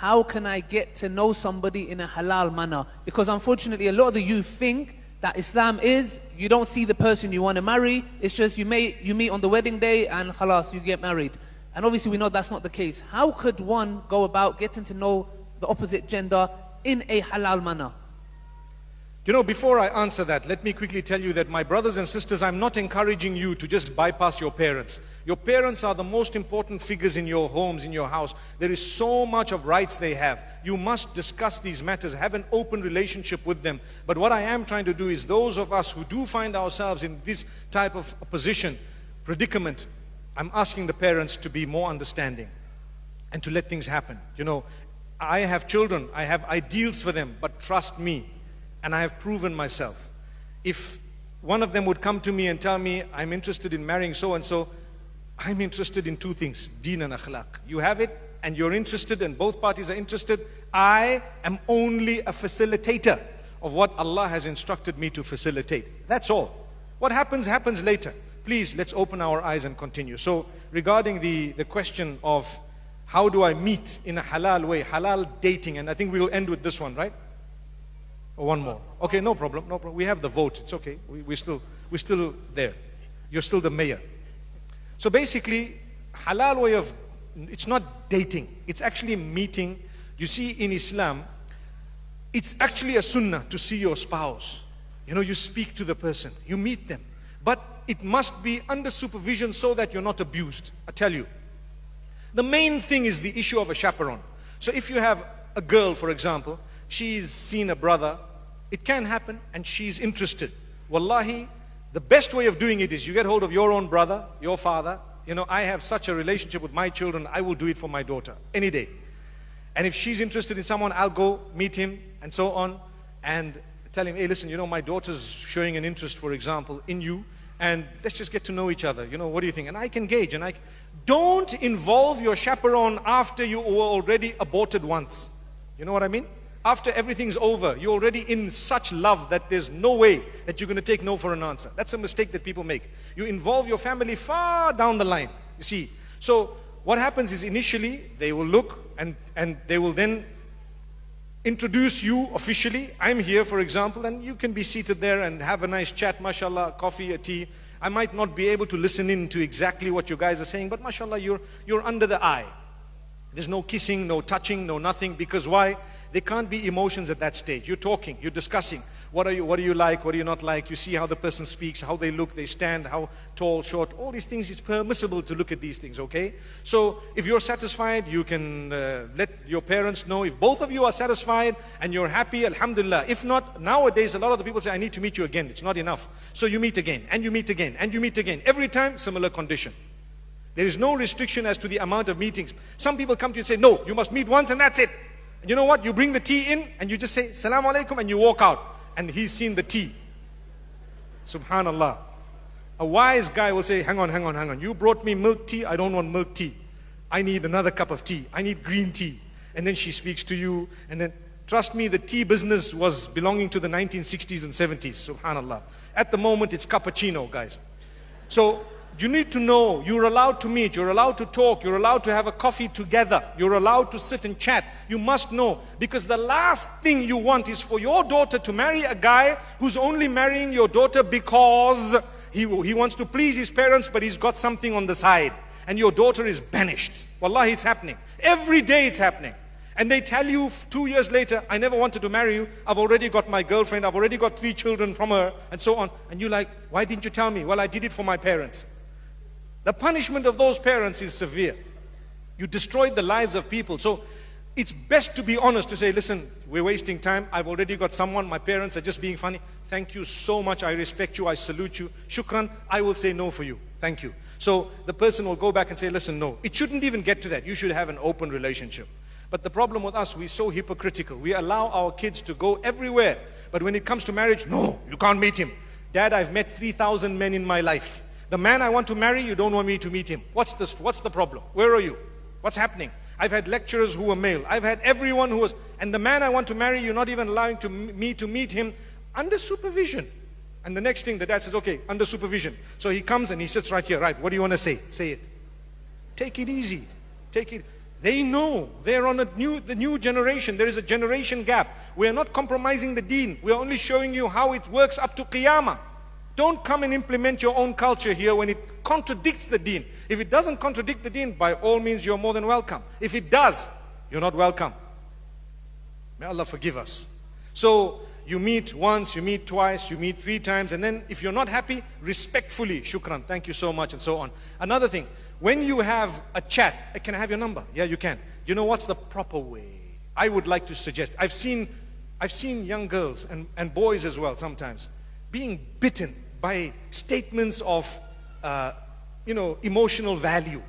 how can I get to know somebody in a halal manner? Because unfortunately, a lot of the youth think that Islam is, you don't see the person you want to marry, it's just you meet on the wedding day and khalas, you get married. And obviously we know that's not the case. How could one go about getting to know the opposite gender in a halal manner? You know, before I answer that, let me quickly tell you that my brothers and sisters, I'm not encouraging you to just bypass your parents. Your parents are the most important figures in your homes, in your house. There is so much of rights they have. You must discuss these matters, have an open relationship with them. But what I am trying to do is those of us who do find ourselves in this type of position, predicament, I'm asking the parents to be more understanding and to let things happen. You know, I have children, I have ideals for them, but trust me, and I have proven myself. If one of them would come to me and tell me, I'm interested in marrying so-and-so, I'm interested in two things, deen and akhlaq. You have it, and you're interested, and both parties are interested. I am only a facilitator of what Allah has instructed me to facilitate. That's all. What happens, happens later. Please, let's open our eyes and continue. So, regarding the question of how do I meet in a halal way, halal dating, and I think we'll end with this one, right? Or one more. Okay, no problem, no problem. We have the vote, it's okay. We're still there. You're still the mayor. So basically, halal way of, it's not dating. It's actually meeting. You see, in Islam, it's actually a sunnah to see your spouse. You know, you speak to the person, you meet them. But it must be under supervision so that you're not abused. I tell you. The main thing is the issue of a chaperone. So if you have a girl, for example, she's seen a brother, it can happen, and she's interested. Wallahi, the best way of doing it is you get hold of your own brother, your father. You know, I have such a relationship with my children, I will do it for my daughter, any day. And if she's interested in someone, I'll go meet him, and so on, and tell him, hey, listen, you know, my daughter's showing an interest, for example, in you, and let's just get to know each other. You know, what do you think? And I can gauge, and don't involve your chaperone after you were already aborted once. You know what I mean? After everything's over, you're already in such love that there's no way that you're going to take no for an answer. That's a mistake that people make. You involve your family far down the line, you see. So what happens is initially they will look and they will then introduce you officially. I'm here, for example, and you can be seated there and have a nice chat, mashallah, coffee, a tea. I might not be able to listen in to exactly what you guys are saying, but mashallah, you're under the eye. There's no kissing, no touching, no nothing, because why? There can't be emotions at that stage. You're talking, you're discussing. What do you like, what do you not like? You see how the person speaks, how they look, they stand, how tall, short, all these things. It's permissible to look at these things, okay? So if you're satisfied, you can let your parents know. If both of you are satisfied and you're happy, alhamdulillah. If not, nowadays a lot of the people say, I need to meet you again. It's not enough. So you meet again, and you meet again, and you meet again. Every time, similar condition. There is no restriction as to the amount of meetings. Some people come to you and say, no, you must meet once and that's it. And you know what? You bring the tea in and you just say, Assalamu alaikum, and you walk out. And he's seen the tea. Subhanallah. A wise guy will say, hang on. You brought me milk tea, I don't want milk tea. I need another cup of tea. I need green tea. And then she speaks to you. And then, trust me, the tea business was belonging to the 1960s and 70s. Subhanallah. At the moment, it's cappuccino, guys. So, you need to know, you're allowed to meet, you're allowed to talk, you're allowed to have a coffee together, you're allowed to sit and chat. You must know, because the last thing you want is for your daughter to marry a guy who's only marrying your daughter because he wants to please his parents, but he's got something on the side. And your daughter is banished. Wallahi, it's happening. Every day it's happening. And they tell you 2 years later, I never wanted to marry you. I've already got my girlfriend. I've already got 3 children from her, and so on. And you're like, why didn't you tell me? Well, I did it for my parents. The punishment of those parents is severe. You destroyed the lives of people. So it's best to be honest, to say, listen, we're wasting time. I've already got someone. My parents are just being funny. Thank you so much. I respect you. I salute you. Shukran. I will say no for you. Thank you. So the person will go back and say, listen, no. It shouldn't even get to that. You should have an open relationship. But the problem with us, we're so hypocritical. We allow our kids to go everywhere. But when it comes to marriage, no, you can't meet him. Dad, I've met 3,000 men in my life. The man I want to marry, you don't want me to meet him. What's the problem? Where are you? What's happening? I've had lecturers who were male. I've had everyone who was, and the man I want to marry, you're not even allowing me to meet him under supervision. And the next thing, the dad says, okay, under supervision. So he comes and he sits right here, right, what do you want to say? Say it. Take it easy. Take it. They know. They're on the new generation. There is a generation gap. We are not compromising the deen. We are only showing you how it works up to Qiyamah. Don't come and implement your own culture here when it contradicts the deen. If it doesn't contradict the deen, by all means you're more than welcome. If it does, you're not welcome. May Allah forgive us. So you meet once, you meet twice, you meet 3 times, and then if you're not happy, respectfully, shukran, thank you so much, and so on. Another thing, when you have a chat, can I have your number? Yeah, you can. You know what's the proper way? I would like to suggest, I've seen young girls and boys as well sometimes being bitten by statements of emotional value.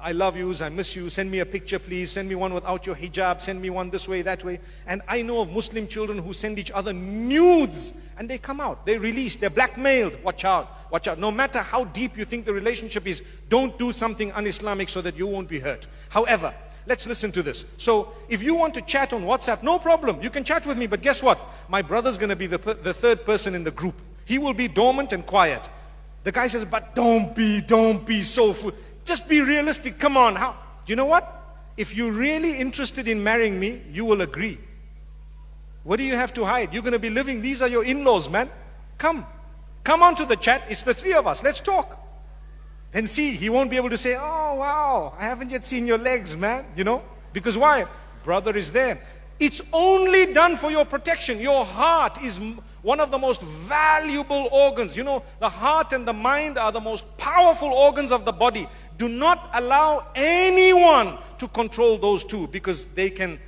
I love you, I miss you, send me a picture please, send me one without your hijab, send me one this way, that way. And I know of Muslim children who send each other nudes and they come out, they're released, they're blackmailed. Watch out, watch out. No matter how deep you think the relationship is, don't do something un-Islamic so that you won't be hurt. However, let's listen to this. So if you want to chat on WhatsApp, no problem, you can chat with me, but guess what? My brother's going to be the third person in the group. He will be dormant and quiet. The guy says, but don't be so fool. Just be realistic, come on. How? Do you know what? If you're really interested in marrying me, you will agree. What do you have to hide? You're going to be living, these are your in-laws, man. Come onto the chat, it's the 3 of us, let's talk. And see, he won't be able to say, oh wow, I haven't yet seen your legs, man. Because why? Brother is there. It's only done for your protection. Your heart is one of the most valuable organs. The heart and the mind are the most powerful organs of the body. Do not allow anyone to control those two, because they can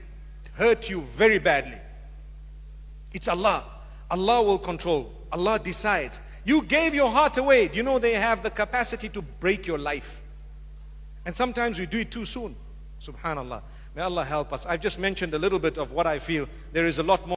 hurt you very badly. It's Allah. Allah will control. Allah decides. You gave your heart away. Do you know they have the capacity to break your life? And sometimes we do it too soon. Subhanallah. May Allah help us. I've just mentioned a little bit of what I feel. There is a lot more.